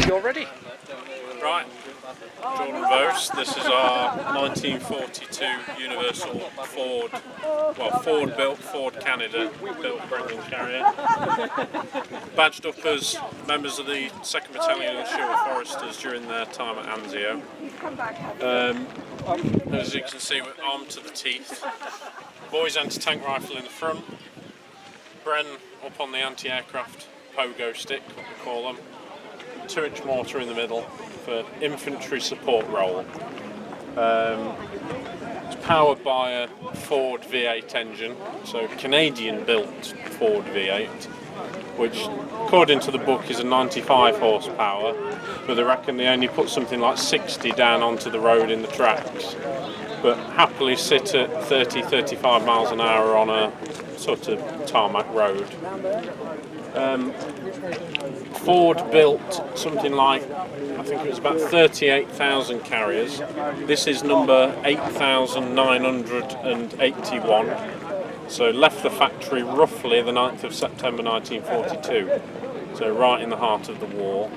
you're ready. Right, Jordan Vos, this is our 1942 Universal Ford built Ford Canada built Brendan carrier. Badged up as members of the 2nd Battalion of Sherwood Foresters during their time at Anzio. As you can see, we're armed to the teeth. Boys anti-tank rifle in the front. Bren up on the anti-aircraft pogo stick, what we call them. 2-inch mortar in the middle for infantry support role. It's powered by a Ford V8 engine, so Canadian built Ford V8, which according to the book is a 95 horsepower, but they reckon they only put something like 60 down onto the road in the tracks, but happily sit at 30-35 miles an hour on a sort of tarmac road. Ford built something like, I think it was about 38,000 carriers. This is number 8,981. So left the factory roughly the 9th of September 1942. So right in the heart of the war.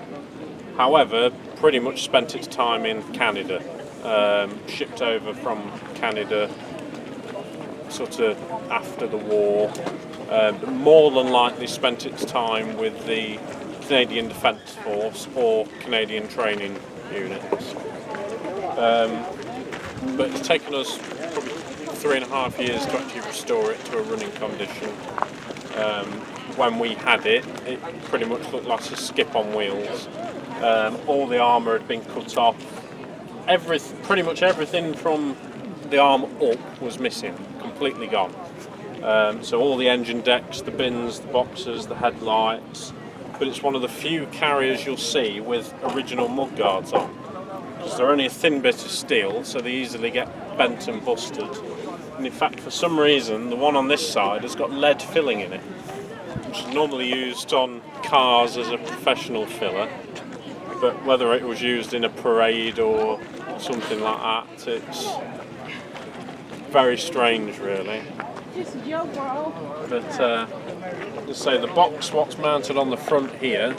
However, pretty much spent its time in Canada. Shipped over from Canada sort of after the war. More than likely spent its time with the Canadian Defence Force or Canadian Training Units. But it's taken us probably 3.5 years to actually restore it to a running condition. When we had it, it pretty much looked like a skip on wheels. All the armour had been cut off. Pretty much everything from the arm up was missing, completely gone. So all the engine decks, the bins, the boxes, the headlights, but it's one of the few carriers you'll see with original mudguards on, because they're only a thin bit of steel, so they easily get bent and busted. And in fact, for some reason, the one on this side has got lead filling in it, which is normally used on cars as a professional filler, but whether it was used in a parade or something like that, it's very strange really. But let's say the box, what's mounted on the front here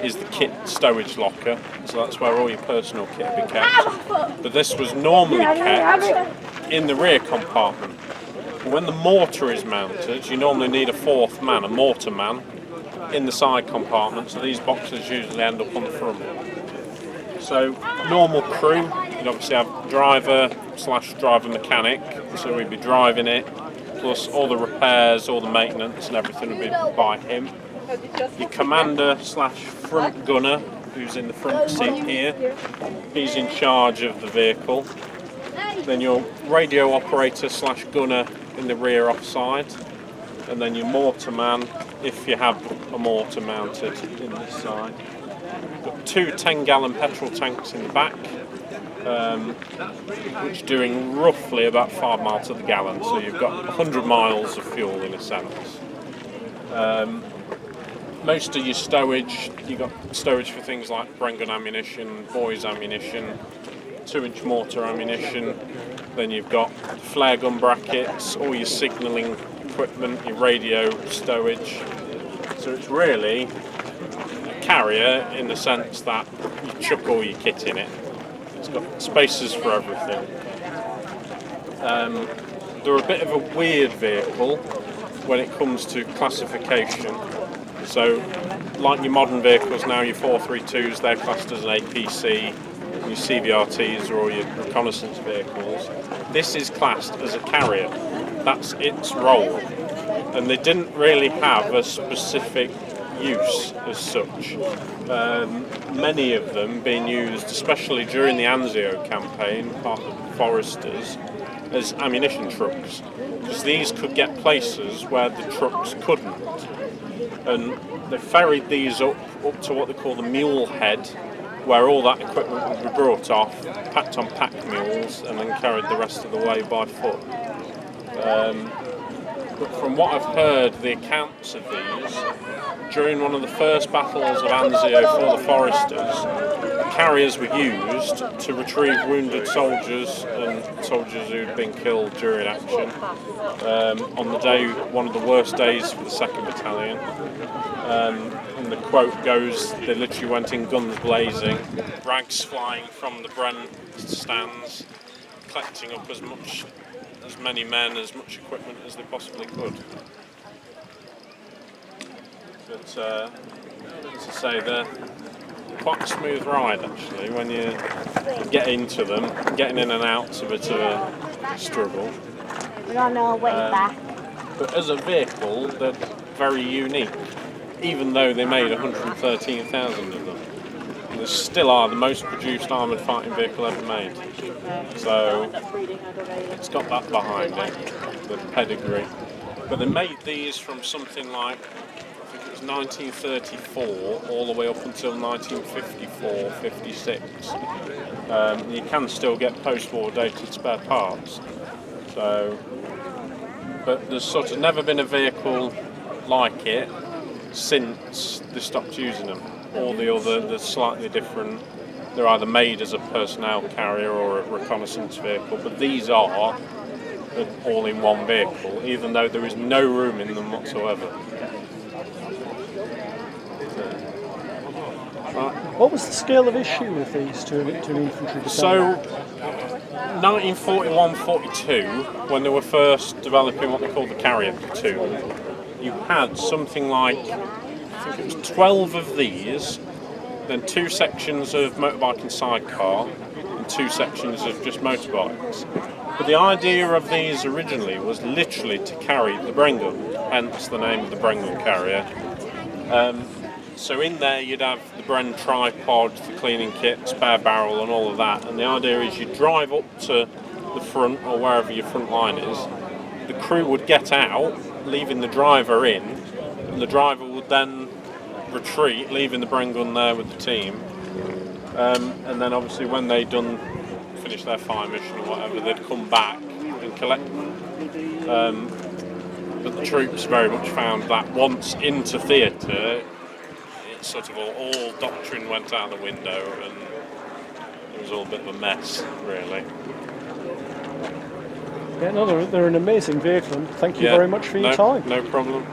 is the kit stowage locker, so that's where all your personal kit will be kept. But this was normally kept in the rear compartment. When the mortar is mounted, you normally need a 4th man, a mortar man, in the side compartment, so these boxes usually end up on the front. So normal crew, you'd obviously have driver/driver mechanic, so we'd be driving it, plus all the repairs, all the maintenance and everything would be by him. Your commander/front gunner, who's in the front seat here, he's in charge of the vehicle. Then your radio operator/gunner in the rear offside, and then your mortar man, if you have a mortar mounted in this side. Got 2 10-gallon petrol tanks in the back, which are doing roughly about 5 miles to the gallon, so you've got 100 miles of fuel in a sense. Most of your stowage, you've got stowage for things like Bren gun ammunition, boys ammunition, 2-inch mortar ammunition, then you've got flare gun brackets, all your signalling equipment, your radio stowage. So it's really a carrier in the sense that you chuck all your kit in it. It's got spaces for everything. They're a bit of a weird vehicle when it comes to classification. So, like your modern vehicles now, your 432s, they're classed as an APC, your CVRTs are all your reconnaissance vehicles. This is classed as a carrier. That's its role. And they didn't really have a specific use as such. Many of them being used, especially during the Anzio campaign, part of the Foresters, as ammunition trucks, because these could get places where the trucks couldn't. And they ferried these up to what they call the mule head, where all that equipment would be brought off, packed on pack mules, and then carried the rest of the way by foot. But from what I've heard, the accounts of these, during one of the first battles of Anzio for the Foresters, carriers were used to retrieve wounded soldiers and soldiers who'd been killed during action. On the day, one of the worst days for the 2nd Battalion. And the quote goes, they literally went in guns blazing, rags flying from the Bren stands, collecting up as many men, as much equipment as they possibly could. But as I say, they're quite a smooth ride actually. When you get into them, getting in and out's a bit of a struggle. We're on our way back. But as a vehicle, they're very unique. Even though they made 113,000 of them, they still are the most produced armoured fighting vehicle ever made. So it's got that behind it, the pedigree. But they made these from something like, I think it was 1934 all the way up until 1954, 56. You can still get post-war dated spare parts. So, but there's sort of never been a vehicle like it since they stopped using them. All the other, they're slightly different. They're either made as a personnel carrier or a reconnaissance vehicle, but these are an all-in-one vehicle, even though there is no room in them whatsoever. What was the scale of issue with these to an infantry battalion? So, 1941-42, when they were first developing what they called the carrier platoon, you had something like, I think it was 12 of these, then 2 sections of motorbike and sidecar, and 2 sections of just motorbikes. But the idea of these originally was literally to carry the Bren gun, hence the name of the Bren gun carrier. So in there you'd have the Bren tripod, the cleaning kit, spare barrel and all of that, and the idea is you drive up to the front or wherever your front line is, the crew would get out, leaving the driver in, and the driver would then retreat, leaving the Bren gun there with the team, and then obviously when they'd finished their fire mission or whatever, they'd come back and collect them. But the troops very much found that once into theatre, it sort of all doctrine went out the window and it was all a bit of a mess, really. Yeah, no, they're an amazing vehicle, and thank you very much for your time. No problem.